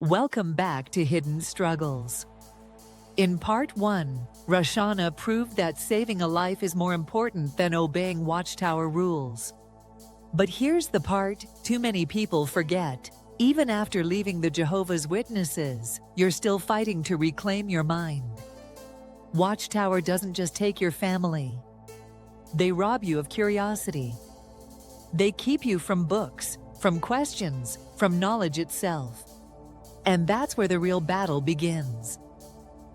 Welcome back to Hidden Struggles. In part 1, Rashana proved that saving a life is more important than obeying Watchtower rules. But here's the part too many people forget. Even after leaving the Jehovah's Witnesses, you're still fighting to reclaim your mind. Watchtower doesn't just take your family. They rob you of curiosity. They keep you from books, from questions, from knowledge itself. And that's where the real battle begins.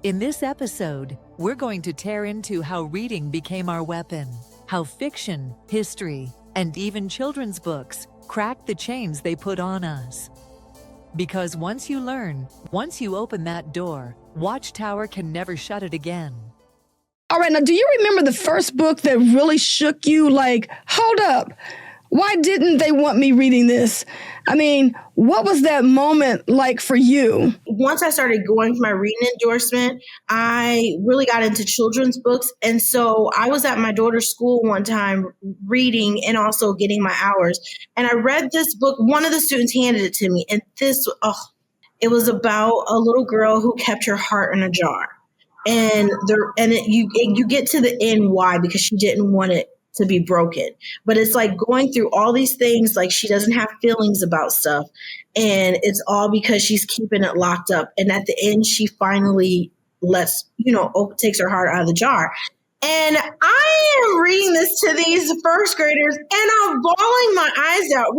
In this episode, we're going to tear into how reading became our weapon, how fiction, history, and even children's books cracked the chains they put on us. Because once you learn, once you open that door, Watchtower can never shut it again. All right, now do you remember the first book that really shook you? Like, hold up, why didn't they want me reading this? I mean, what was that moment like for you? Once I started going for my reading endorsement, I really got into children's books. And so I was at my daughter's school one time reading and also getting my hours. And I read this book. One of the students handed it to me. And it was about a little girl who kept her heart in a jar. And you get to the end why, because she didn't want it to be broken. But it's like going through all these things, like she doesn't have feelings about stuff. And it's all because she's keeping it locked up. And at the end, she finally takes her heart out of the jar. And I am reading this to these first graders and I'm bawling my eyes out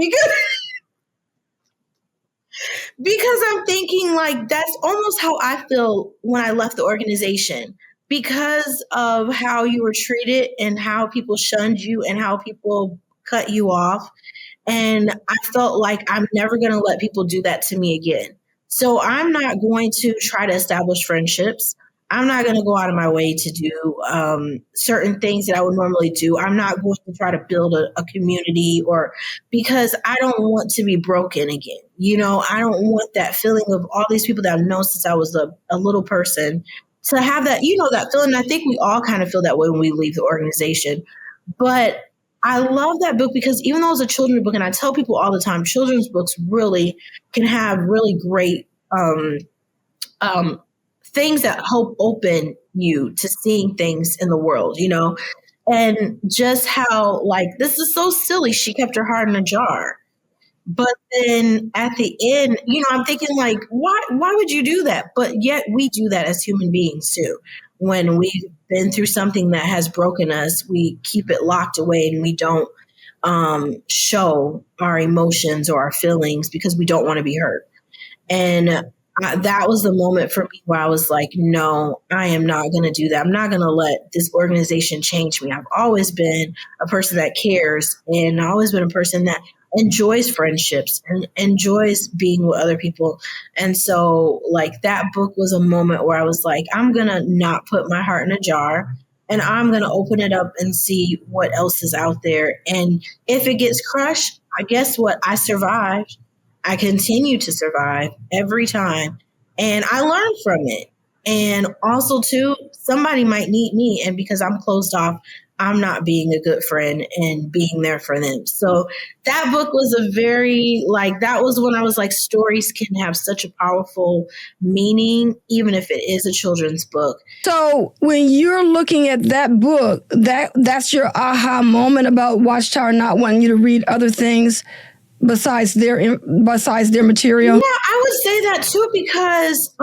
because I'm thinking like that's almost how I feel when I left the organization. Because of how you were treated and how people shunned you and how people cut you off. And I felt like I'm never going to let people do that to me again. So I'm not going to try to establish friendships. I'm not going to go out of my way to do certain things that I would normally do. I'm not going to try to build a community because I don't want to be broken again. I don't want that feeling of all these people that I've known since I was a little person. To have that, that feeling. I think we all kind of feel that way when we leave the organization. But I love that book because even though it's a children's book, and I tell people all the time, children's books really can have really great things that help open you to seeing things in the world, and just how like, this is so silly. She kept her heart in a jar. But then at the end, I'm thinking like, why would you do that? But yet we do that as human beings too. When we've been through something that has broken us, we keep it locked away and we don't show our emotions or our feelings because we don't want to be hurt. And that was the moment for me where I was like, no, I am not going to do that. I'm not going to let this organization change me. I've always been a person that cares, and I've always been a person that enjoys friendships and enjoys being with other people. And so like that book was a moment where I was like, I'm going to not put my heart in a jar and I'm going to open it up and see what else is out there. And if it gets crushed, I guess what? I survived. I continue to survive every time. And I learned from it. And also too, somebody might need me. And because I'm closed off, I'm not being a good friend and being there for them. So that book was that was when I was like, stories can have such a powerful meaning, even if it is a children's book. So when you're looking at that book, that's your aha moment about Watchtower not wanting you to read other things besides their material? Yeah, I would say that too because,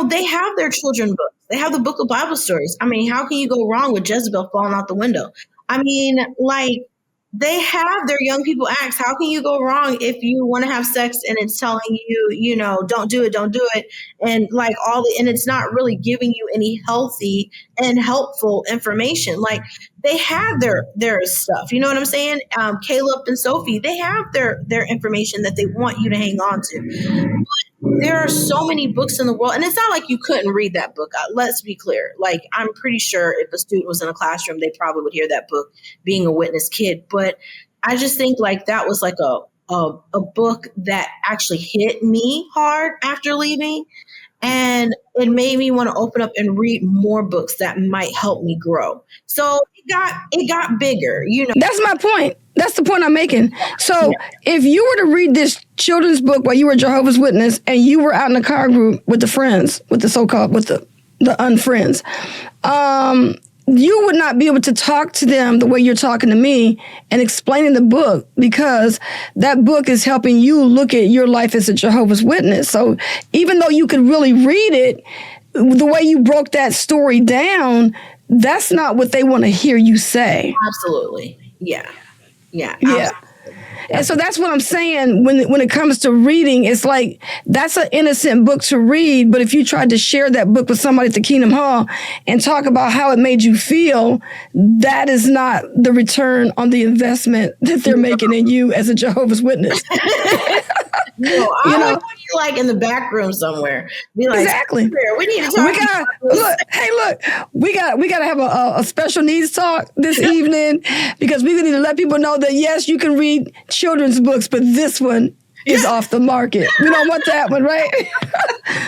they have their children books. They have the book of Bible stories. I mean, how can you go wrong with Jezebel falling out the window? I mean, like, they have their young people acts. How can you go wrong if you want to have sex and it's telling you, don't do it. And like and it's not really giving you any healthy and helpful information. Like they have their stuff, you know what I'm saying? Caleb and Sophie, they have their information that they want you to hang on to. But there are so many books in the world, and it's not like you couldn't read that book. Let's be clear. Like, I'm pretty sure if a student was in a classroom, they probably would hear that book, being a witness kid. But I just think like that was like a book that actually hit me hard after leaving. And it made me want to open up and read more books that might help me grow. So it got bigger, That's my point. That's the point I'm making. So if you were to read this children's book while you were a Jehovah's Witness and you were out in the car group with the friends, with the so-called, with the unfriends, you would not be able to talk to them the way you're talking to me and explaining the book, because that book is helping you look at your life as a Jehovah's Witness. So even though you could really read it, the way you broke that story down, that's not what they want to hear you say. Absolutely. Yeah. Yeah. And so that's what I'm saying when it comes to reading. It's like, that's an innocent book to read. But if you tried to share that book with somebody at the Kingdom Hall and talk about how it made you feel, that is not the return on the investment that they're making in you as a Jehovah's Witness. No, I would put you like in the back room somewhere. Be like, exactly. We need to talk. We gotta have a special needs talk this evening, because we need to let people know that yes, you can read children's books, but this one is off the market. We don't want that one, right?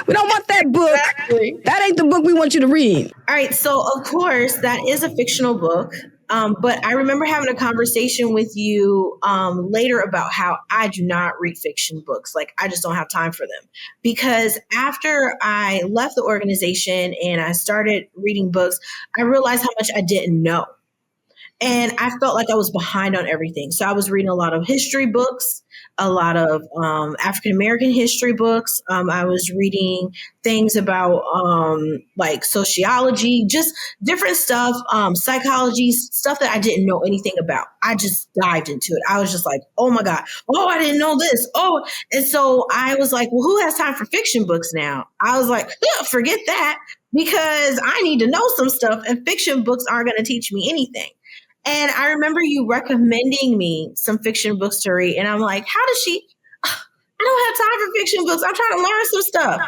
We don't want that book. Exactly. That ain't the book we want you to read. All right. So of course that is a fictional book. But I remember having a conversation with you later about how I do not read fiction books. Like, I just don't have time for them. Because after I left the organization and I started reading books, I realized how much I didn't know. And I felt like I was behind on everything. So I was reading a lot of history books, a lot of African-American history books. I was reading things about like sociology, just different stuff, psychology, stuff that I didn't know anything about. I just dived into it. I was just like, oh my God. Oh, I didn't know this. Oh, and so I was like, well, who has time for fiction books now? I was like, forget that, because I need to know some stuff, and fiction books aren't going to teach me anything. And I remember you recommending me some fiction books to read. And I'm like, how does she? I don't have time for fiction books. I'm trying to learn some stuff.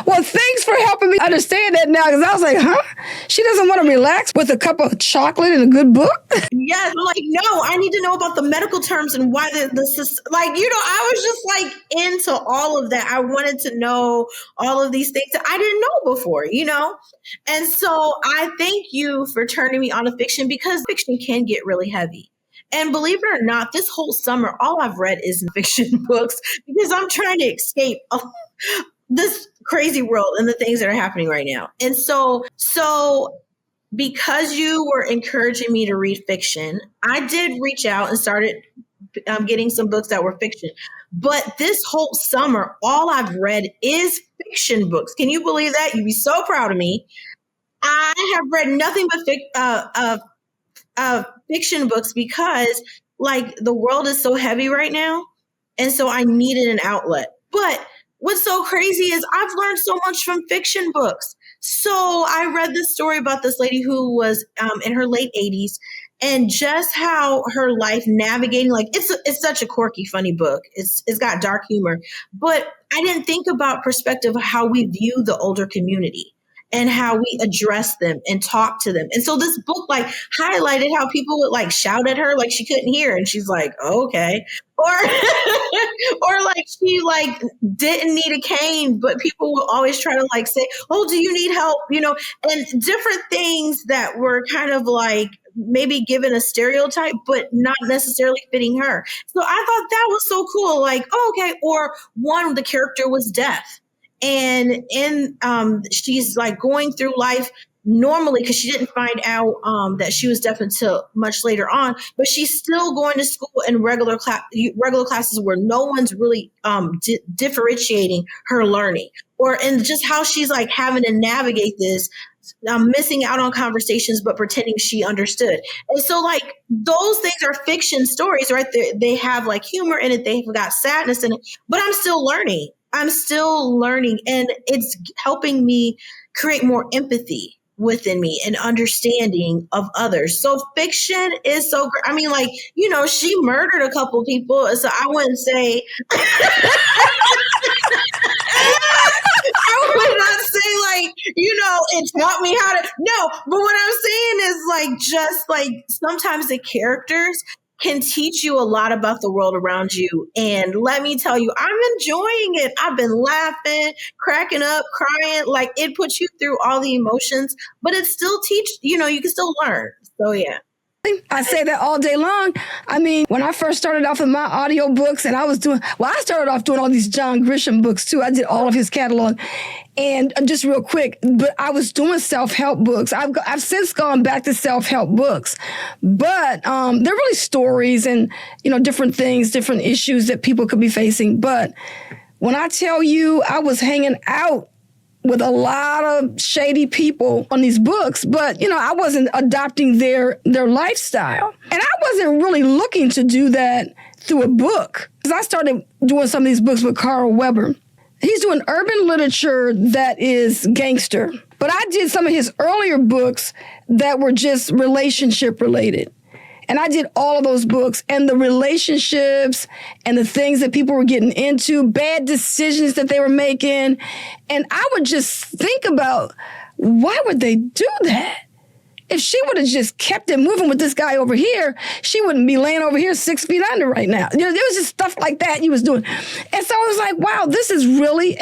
Well, thanks for helping me understand that now, because I was like, huh? She doesn't want to relax with a cup of chocolate and a good book? Yes. I'm like, no, I need to know about the medical terms and why this is like, I was just like into all of that. I wanted to know all of these things that I didn't know before, And so I thank you for turning me on to fiction, because fiction can get really heavy. And believe it or not, this whole summer, all I've read is fiction books, because I'm trying to escape this crazy world and the things that are happening right now. And so because you were encouraging me to read fiction, I did reach out and started getting some books that were fiction. But this whole summer, all I've read is fiction books. Can you believe that? You'd be so proud of me. I have read nothing but fiction books, because like the world is so heavy right now. And so I needed an outlet. But what's so crazy is I've learned so much from fiction books. So I read this story about this lady who was in her late 80s, and just how her life navigating, like it's such a quirky, funny book. It's got dark humor, but I didn't think about perspective of how we view the older community and how we address them and talk to them. And so this book like highlighted how people would like shout at her like she couldn't hear, and she's like, oh, okay. Or like she like didn't need a cane, but people will always try to like say, oh, do you need help? And different things that were kind of like maybe given a stereotype, but not necessarily fitting her. So I thought that was so cool. Like, oh, okay. Or one, the character was deaf. And she's like going through life normally, because she didn't find out that she was deaf until much later on, but she's still going to school in regular classes where no one's really differentiating her learning, and just how she's like having to navigate this, missing out on conversations, but pretending she understood. And so like those things are fiction stories, right? They have like humor in it. They've got sadness in it, but I'm still learning, and it's helping me create more empathy within me and understanding of others. So fiction is so great. I mean, like, she murdered a couple people, so I wouldn't say I would not say like, it taught me how to, no, but what I'm saying is like, just like sometimes the characters can teach you a lot about the world around you. And let me tell you, I'm enjoying it. I've been laughing, cracking up, crying. Like, it puts you through all the emotions, but it still you can still learn. So yeah. I say that all day long. I mean, when I first started off with my audio books and I started off doing all these John Grisham books too. I did all of his catalog. And just real quick, but I was doing self-help books. I've since gone back to self-help books, but they're really stories and, different things, different issues that people could be facing. But when I tell you I was hanging out with a lot of shady people on these books, but, I wasn't adopting their lifestyle. And I wasn't really looking to do that through a book. Because I started doing some of these books with Carl Weber. He's doing urban literature that is gangster. But I did some of his earlier books that were just relationship related. And I did all of those books, and the relationships and the things that people were getting into, bad decisions that they were making. And I would just think about, why would they do that? If she would have just kept it moving with this guy over here, she wouldn't be laying over here 6 feet under right now. There was just stuff like that he was doing. And so I was like, wow, this is really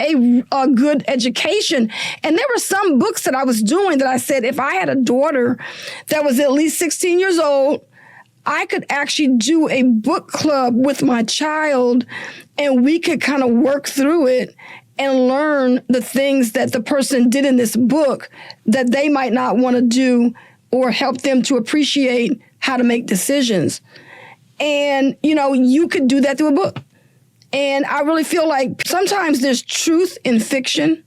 a good education. And there were some books that I was doing that I said, if I had a daughter that was at least 16 years old, I could actually do a book club with my child and we could kind of work through it and learn the things that the person did in this book that they might not want to do, or help them to appreciate how to make decisions. And, you could do that through a book. And I really feel like sometimes there's truth in fiction.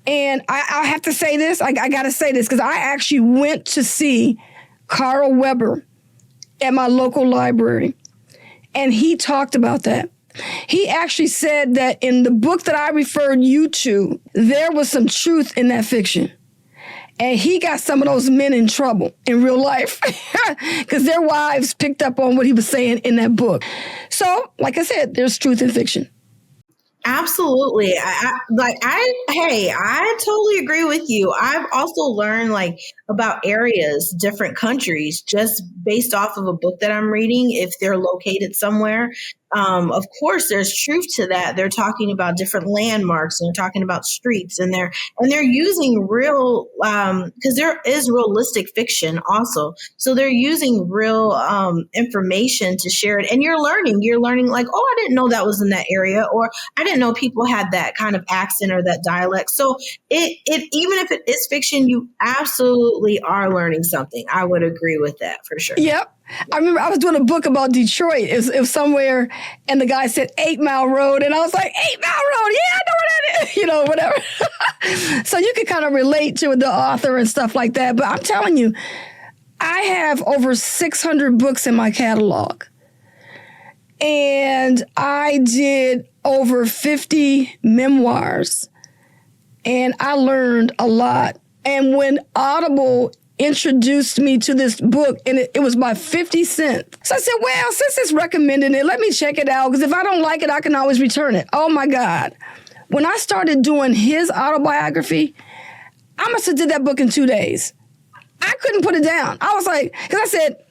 And I have to say this, I got to say this, because I actually went to see Carl Weber at my local library. And he talked about that. He actually said that in the book that I referred you to, there was some truth in that fiction. And he got some of those men in trouble in real life because their wives picked up on what he was saying in that book. So, like I said, there's truth in fiction. Absolutely. I totally agree with you. I've also learned about areas, different countries, just based off of a book that I'm reading, if they're located somewhere. Of course, there's truth to that. They're talking about different landmarks and they're talking about streets, and they're using real, because there is realistic fiction also. So they're using real information to share it. And you're learning like, oh, I didn't know that was in that area, or I didn't know people had that kind of accent or that dialect. So it even if it is fiction, you absolutely are learning something. I would agree with that for sure. Yep. I remember I was doing a book about Detroit. It was somewhere, and the guy said 8 Mile Road, and I was like, 8 Mile Road, yeah, I know where that is, whatever. So you could kind of relate to the author and stuff like that. But I'm telling you, I have over 600 books in my catalog, and I did over 50 memoirs, and I learned a lot. And when Audible introduced me to this book, and it was by 50 cents. So I said, well, since it's recommending it, let me check it out, because if I don't like it, I can always return it. Oh my God. When I started doing his autobiography, I must have did that book in 2 days. I couldn't put it down. I was like, because I said,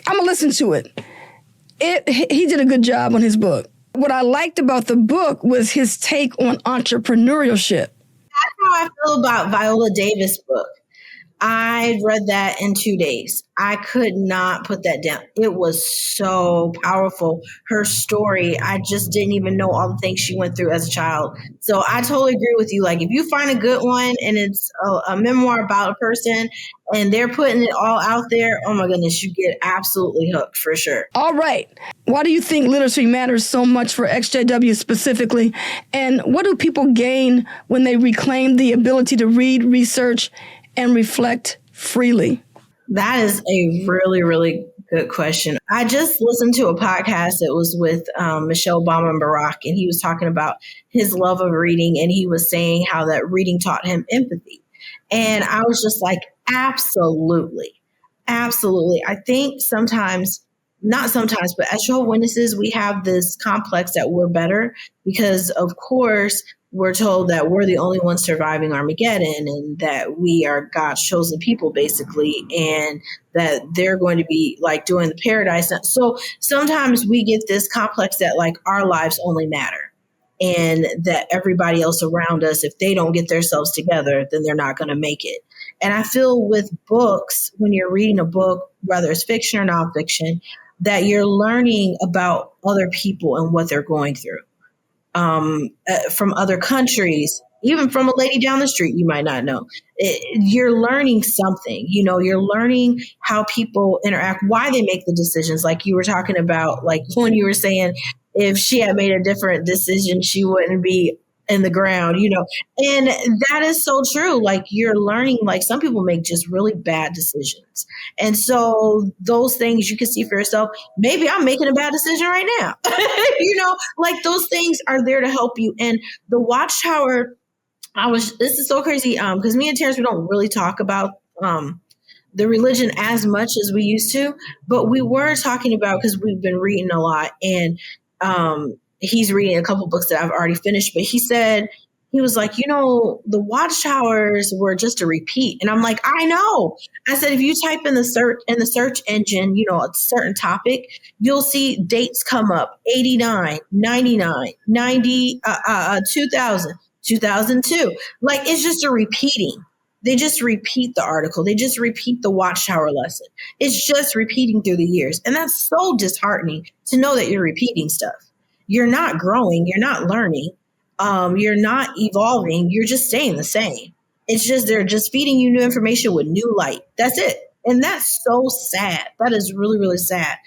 I'm gonna listen to it. He did a good job on his book. What I liked about the book was his take on entrepreneurship. That's how I feel about Viola Davis' book. I read that in 2 days. I could not put that down. It was so powerful. Her story, I just didn't even know all the things she went through as a child. So I totally agree with you. Like, if you find a good one and it's a memoir about a person and they're putting it all out there, oh my goodness, you get absolutely hooked for sure. All right. Why do you think literacy matters so much for XJW specifically? And what do people gain when they reclaim the ability to read, research, and reflect freely? That is a really, really good question. I just listened to a podcast that was with Michelle Obama and Barack, and he was talking about his love of reading, and he was saying how that reading taught him empathy. And I was just like, absolutely. Absolutely. I think sometimes, not sometimes, but as Jehovah's Witnesses, we have this complex that we're better because, of course, we're told that we're the only ones surviving Armageddon and that we are God's chosen people, basically, and that they're going to be like doing the paradise. So sometimes we get this complex that like our lives only matter and that everybody else around us, if they don't get themselves together, then they're not going to make it. And I feel with books, when you're reading a book, whether it's fiction or nonfiction, that you're learning about other people and what they're going through. From other countries, even from a lady down the street, you might not know. You're learning something, you're learning how people interact, why they make the decisions. Like you were talking about, like when you were saying, if she had made a different decision, she wouldn't be in the ground, and that is so true. Like you're learning, like some people make just really bad decisions. And so those things you can see for yourself. Maybe I'm making a bad decision right now. Like those things are there to help you. And the Watchtower, this is so crazy. Because me and Terrence, we don't really talk about, the religion as much as we used to, but we were talking about, because we've been reading a lot, and, he's reading a couple books that I've already finished, but he was like, the Watchtowers were just a repeat. And I'm like, I know. I said, if you type in the search engine, a certain topic, you'll see dates come up: 89, 99, 90, 2000, 2002. Like it's just a repeating. They just repeat the article. They just repeat the Watchtower lesson. It's just repeating through the years. And that's so disheartening to know that you're repeating stuff. You're not growing. You're not learning. You're not evolving. You're just staying the same. It's just they're just feeding you new information with new light. That's it. And that's so sad. That is really, really sad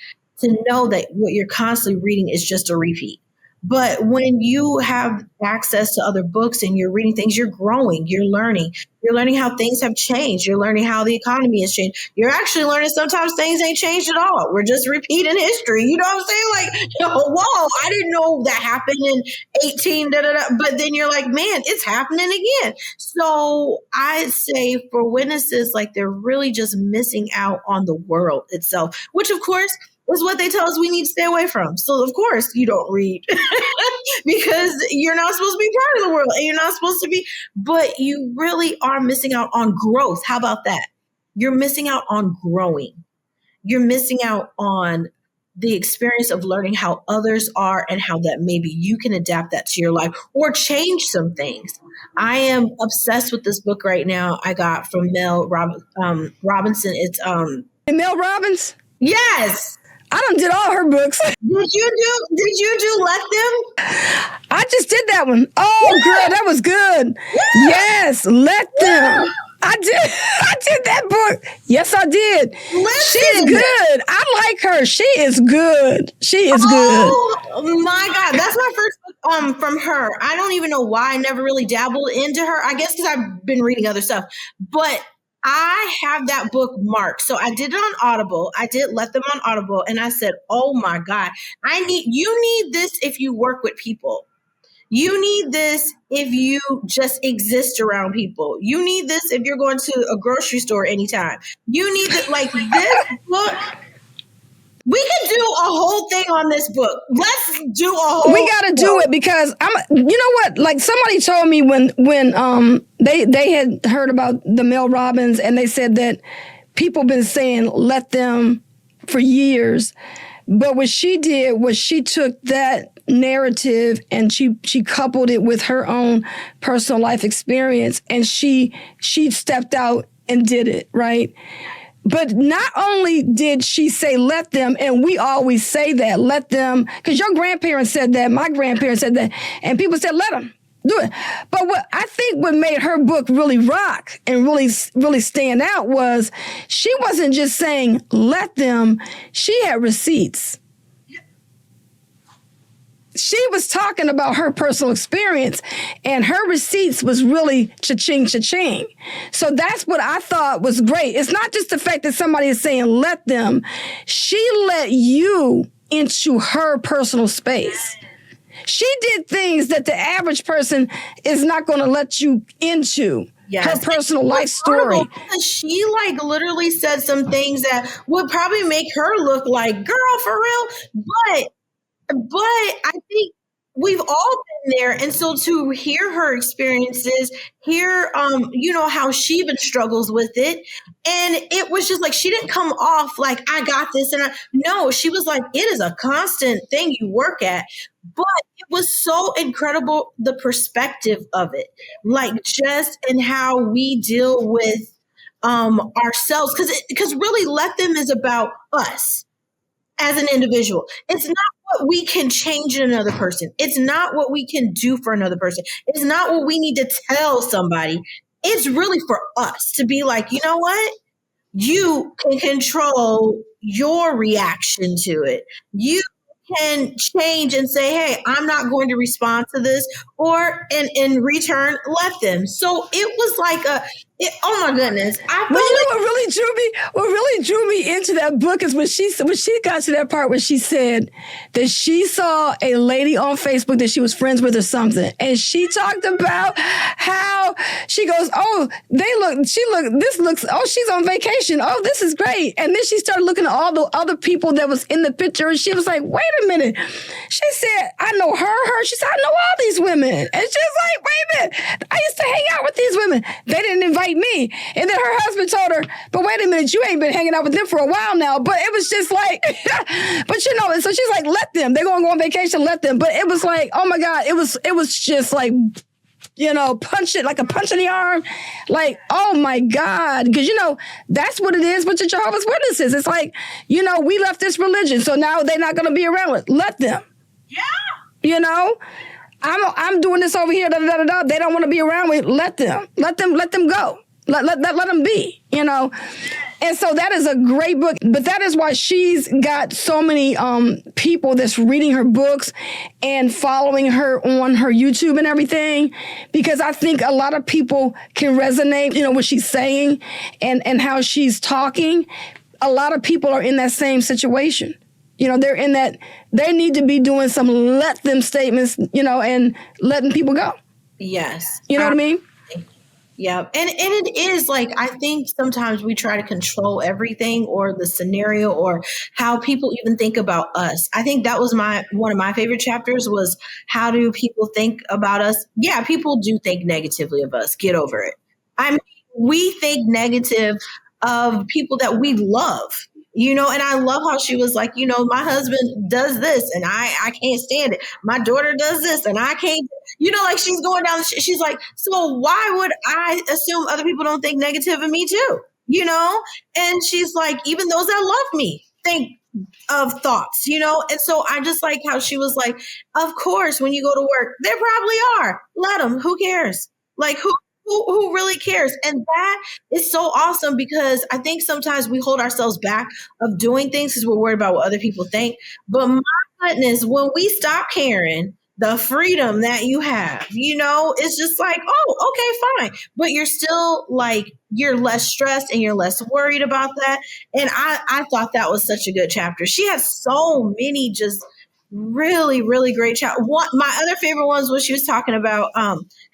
to know that what you're constantly reading is just a repeat. But when you have access to other books and you're reading things, you're growing, you're learning. You're learning how things have changed. You're learning how the economy has changed. You're actually learning sometimes things ain't changed at all. We're just repeating history. You know what I'm saying? Like, whoa, I didn't know that happened in 18, da, da, da. But then you're like, man, it's happening again. So I'd say for witnesses, like they're really just missing out on the world itself, which of course is what they tell us we need to stay away from. So of course you don't read because you're not supposed to be part of the world and you're not supposed to be, but you really are missing out on growth. How about that? You're missing out on growing. You're missing out on the experience of learning how others are and how that maybe you can adapt that to your life or change some things. I am obsessed with this book right now. I got from Mel Robinson. It's Mel Robbins? Yes. I done did all her books. Did you do Let Them? I just did that one. Oh, girl, that was good. Yeah. Yes, Let Them. I did that book. Yes, I did. Listen. She's good. I like her. She is good. She is good. Oh my God. That's my first book from her. I don't even know why I never really dabbled into her. I guess because I've been reading other stuff. But I have that book marked. So I did it on Audible. I did Let Them on Audible. And I said, oh my God, you need this if you work with people. You need this if you just exist around people. You need this if you're going to a grocery store anytime. You need it like this book. We could do a whole thing on this book. Let's do a whole. We got to do it because you know what? Like somebody told me when they had heard about the Mel Robbins and they said that people been saying Let Them for years, but what she did was she took that narrative and she coupled it with her own personal life experience and she stepped out and did it, right? But not only did she say let them, and we always say that, let them, because your grandparents said that, my grandparents said that, and people said, let them do it. But what made her book really rock and really stand out was she wasn't just saying let them, she had receipts. She was talking about her personal experience and her receipts was really cha-ching, cha-ching. So that's what I thought was great. It's not just the fact that somebody is saying let them. She let you into her personal space. She did things that the average person is not going to let you into. Yes. Her personal life story. She literally said some things that would probably make her look like, girl, for real. But I think we've all been there. And so to hear her experiences, hear, how she even struggles with it. And it was just like, she didn't come off like, I got this. No, she was like, it is a constant thing you work at. But it was so incredible, the perspective of it, like just in how we deal with ourselves. Because really, Let Them is about us as an individual. It's not what we can change in another person. It's not what we can do for another person. It's not what we need to tell somebody. It's really for us to be like, you know what? You can control your reaction to it. You can change and say, hey, I'm not going to respond to this, or in return, let them. So it was like oh my goodness. What really drew me into that book is when she got to that part where she said that she saw a lady on Facebook that she was friends with or something. And she talked about how she goes, oh, she's on vacation. Oh, this is great. And then she started looking at all the other people that was in the picture. And she was like, wait a minute. She said, I know her. She said, I know all these women. And she's like, wait a minute. I used to hang out with these women. They didn't invite me. And then her husband told her, but wait a minute, you ain't been hanging out with them for a while now. But it was just like, but and so she's like, let them. They're going to go on vacation, let them. But it was like, oh my God, it was just like, punch it like a punch in the arm. Like, oh my God. Because, that's what it is with the Jehovah's Witnesses. It's like, we left this religion, so now they're not going to be around with. Let them. Yeah. I'm doing this over here. Da, da, da, da. They don't want to be around with. Let them go. Let them be, And so that is a great book. But that is why she's got so many people that's reading her books and following her on her YouTube and everything. Because I think a lot of people can resonate, what she's saying and how she's talking. A lot of people are in that same situation. They're in that, they need to be doing some let them statements, and letting people go. Yes. You know what I mean? Yeah. And it is like, I think sometimes we try to control everything or the scenario or how people even think about us. I think that was one of my favorite chapters was how do people think about us? Yeah, people do think negatively of us. Get over it. I mean, we think negative of people that we love. And I love how she was like, my husband does this and I can't stand it. My daughter does this and I can't, like she's going down. She's like, so why would I assume other people don't think negative of me too? And she's like, even those that love me think of thoughts, and so I just like how she was like, of course, when you go to work, there probably are. Let them. Who cares? Like who really cares? And that is so awesome because I think sometimes we hold ourselves back of doing things because we're worried about what other people think. But my goodness, when we stop caring, the freedom that you have, it's just like, oh, okay, fine. But you're still like, you're less stressed and you're less worried about that. And I thought that was such a good chapter. She has so many just really, really great chapters. My other favorite ones was she was talking about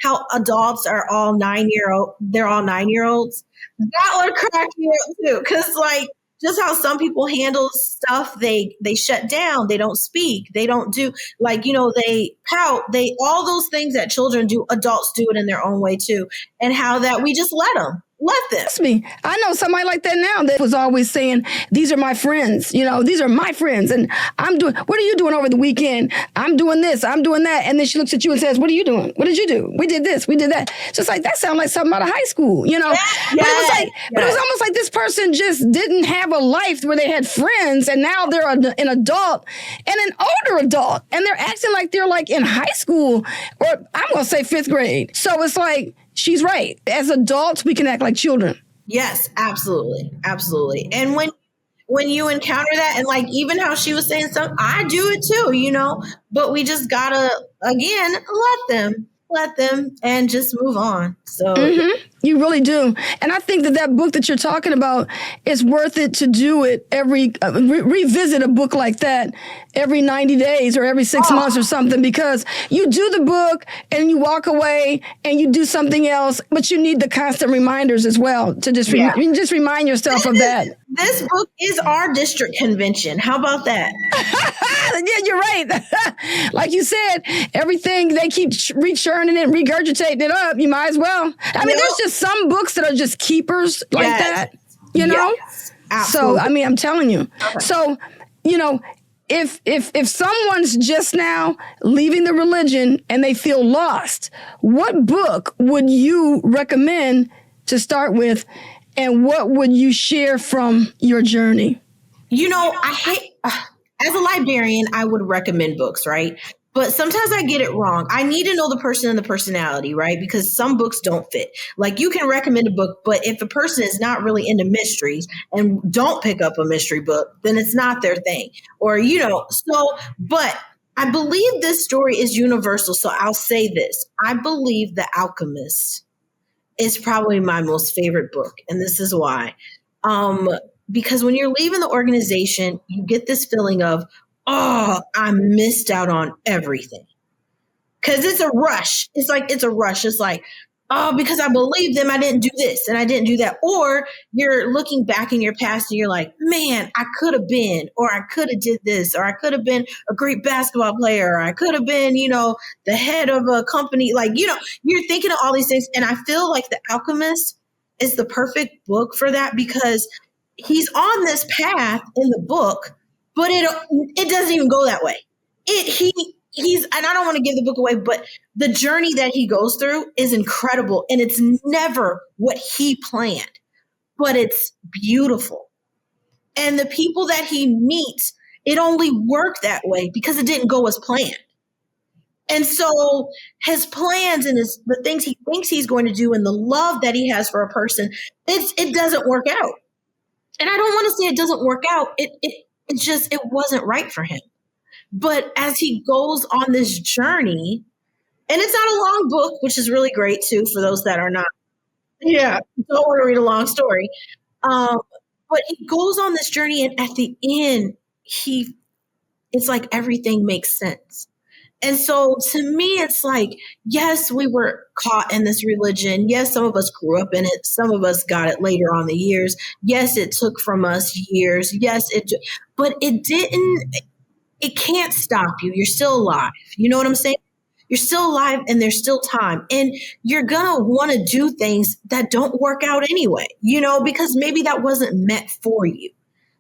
how adults are all 9-year-old. They're all 9-year-olds. That would crack me up too. Cause like just how some people handle stuff, they shut down, they don't speak, they don't do they pout, all those things that children do, adults do it in their own way too. And how that we just let them. That's me. I know somebody like that now that was always saying, these are my friends, these are my friends. And what are you doing over the weekend? I'm doing this, I'm doing that. And then she looks at you and says, what are you doing? What did you do? We did this, we did that. Just like that sounded like something out of high school, But it was almost like this person just didn't have a life where they had friends. And now they're an adult and an older adult. And they're acting like they're like in high school or I'm going to say 5th grade. So it's like, she's right. As adults, we can act like children. Yes, absolutely. Absolutely. And when you encounter that and like even how she was saying something, I do it too, but we just gotta, again, let them and just move on. So you really do. And I think that book that you're talking about is worth it to do it revisit a book like that every 90 days or every 6 months or something, because you do the book and you walk away and you do something else, but you need the constant reminders as well to just remind yourself of that. This book is our district convention. How about that? Yeah, you're right. Like you said, everything they keep rechurning it, regurgitating it up. You might as well. I mean, there's just some books that are just keepers like that, you know? Yes, absolutely. So, I mean, I'm telling you. Okay. So, you know, if someone's just now leaving the religion and they feel lost, what book would you recommend to start with, and what would you share from your journey? You know, as a librarian, I would recommend books, right? But sometimes I get it wrong. I need to know the person and the personality, right? Because some books don't fit. Like, you can recommend a book, but if a person is not really into mysteries and don't pick up a mystery book, then it's not their thing. Or, you know, but I believe this story is universal. So I'll say this. I believe The Alchemist is probably my most favorite book. And this is why. Because when you're leaving the organization, you get this feeling of, oh, I missed out on everything. Because it's a rush. It's a rush. It's like, oh, because I believed them, I didn't do this and I didn't do that. Or you're looking back in your past and you're like, man, I could have been, or I could have did this, or I could have been a great basketball player, or I could have been, you know, the head of a company. Like, you know, you're thinking of all these things. And I feel like The Alchemist is the perfect book for that, because he's on this path in the book, but it doesn't even go that way. He's, and I don't want to give the book away, but the journey that he goes through is incredible. And it's never what he planned, but it's beautiful. And the people that he meets, it only worked that way because it didn't go as planned. And so his plans and the things he thinks he's going to do and the love that he has for a person, it doesn't work out. And I don't want to say it doesn't work out. It wasn't right for him. But as he goes on this journey, and it's not a long book, which is really great too, for those that are not, don't want to read a long story. But he goes on this journey, and at the end, it's like everything makes sense. And so to me, it's like, yes, we were caught in this religion. Yes, some of us grew up in it. Some of us got it later on the years. Yes, it took from us years. Yes, but it didn't, it can't stop you. You're still alive. You know what I'm saying? You're still alive, and there's still time. And you're going to want to do things that don't work out anyway, you know, because maybe that wasn't meant for you.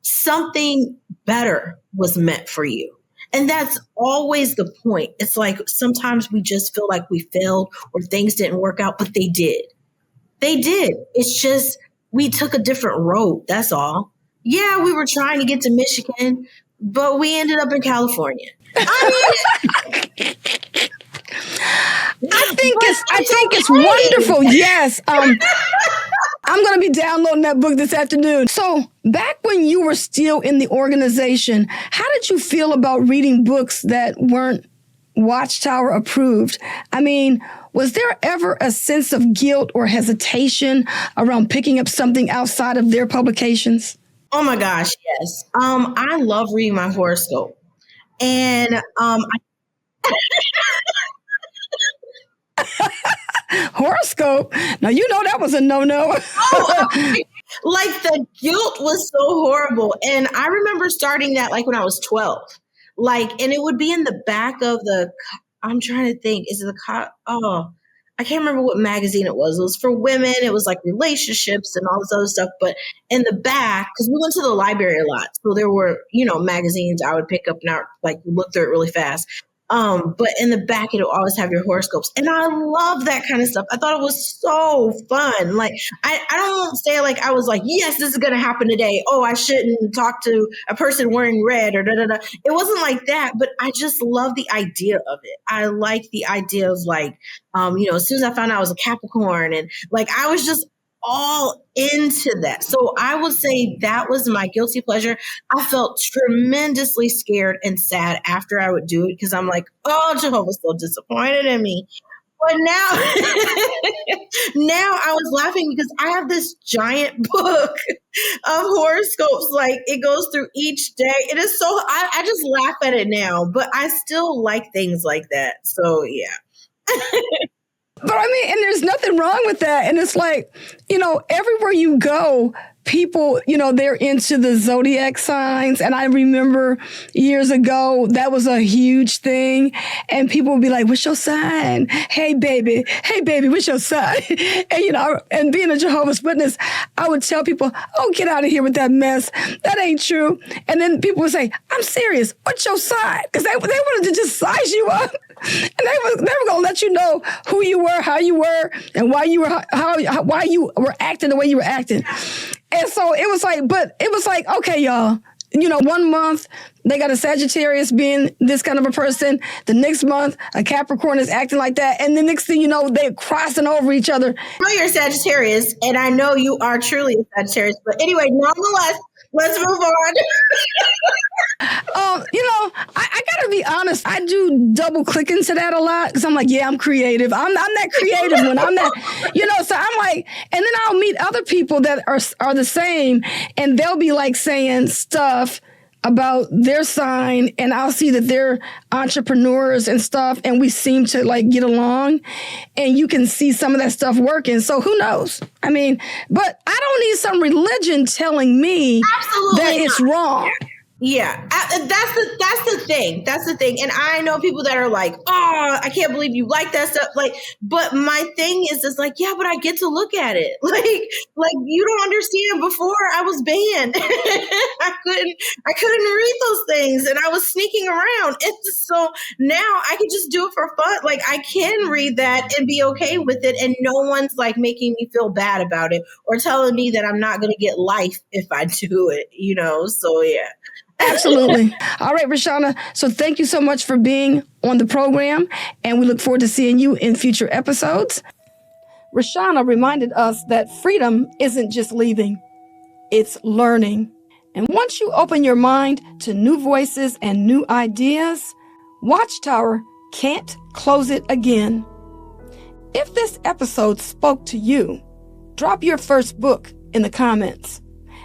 Something better was meant for you. And that's always the point. It's like sometimes we just feel like we failed or things didn't work out, but they did. They did. It's just we took a different road. That's all. Yeah, we were trying to get to Michigan, but we ended up in California. I think it's wonderful. Yes. I'm going to be downloading that book this afternoon. So back when you were still in the organization, how did you feel about reading books that weren't Watchtower approved? I mean, was there ever a sense of guilt or hesitation around picking up something outside of their publications? Oh my gosh, yes. I love reading my horoscope. And horoscope? Now, you know that was a no-no. Like, the guilt was so horrible. And I remember starting that like when I was 12. Like, and it would be in the back of I'm trying to think, is it I can't remember what magazine it was. It was for women. It was like relationships and all this other stuff. But in the back, because we went to the library a lot, so there were, you know, magazines I would pick up and look through it really fast. But in the back, it'll always have your horoscopes. And I love that kind of stuff. I thought it was so fun. Like, I don't say like, I was like, yes, this is going to happen today. Oh, I shouldn't talk to a person wearing red or da-da-da. It wasn't like that, but I just love the idea of it. I like the idea of like, you know, as soon as I found out I was a Capricorn, and like, I was just all into that. So I would say that was my guilty pleasure. I felt tremendously scared and sad after I would do it, because I'm like, oh, Jehovah's so disappointed in me. But now, now I was laughing because I have this giant book of horoscopes. Like, it goes through each day. It is so, I just laugh at it now, but I still like things like that. So yeah. But I mean, and there's nothing wrong with that. And it's like, you know, everywhere you go, people, they're into the zodiac signs. And I remember years ago, that was a huge thing. And people would be like, what's your sign? Hey, baby, what's your sign? And, and being a Jehovah's Witness, I would tell people, oh, get out of here with that mess. That ain't true. And then people would say, I'm serious. What's your sign? Because they wanted to just size you up. And they were going to let you know who you were, how you were, and why you were, why you were acting the way you were acting. And so it was like, okay, y'all, 1 month they got a Sagittarius being this kind of a person. The next month, a Capricorn is acting like that. And the next thing you know, they're crossing over each other. I know you're a Sagittarius, and I know you are truly a Sagittarius. But anyway, nonetheless, let's move on. I gotta be honest. I do double click into that a lot because I'm like, yeah, I'm creative. I'm that creative when I'm that, so I'm like, and then I'll meet other people that are the same, and they'll be like saying stuff about their sign, and I'll see that they're entrepreneurs and stuff, and we seem to like get along, and you can see some of that stuff working. So who knows? I mean, but I don't need some religion telling me that it's wrong. Yeah, that's the thing. That's the thing. And I know people that are like, oh, I can't believe you like that stuff. Like, but my thing is just like, yeah, but I get to look at it. Like you don't understand. Before I was banned, I couldn't read those things, and I was sneaking around. So now I can just do it for fun. Like I can read that and be okay with it, and no one's like making me feel bad about it or telling me that I'm not going to get life if I do it. So yeah. Absolutely. All right, Roshana. So thank you so much for being on the program, and we look forward to seeing you in future episodes. Roshana reminded us that freedom isn't just leaving, it's learning. And once you open your mind to new voices and new ideas, Watchtower can't close it again. If this episode spoke to you, drop your first book in the comments.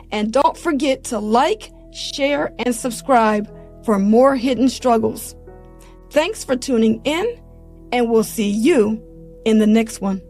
And don't forget to like, share, and subscribe for more hidden struggles. Thanks for tuning in, and we'll see you in the next one.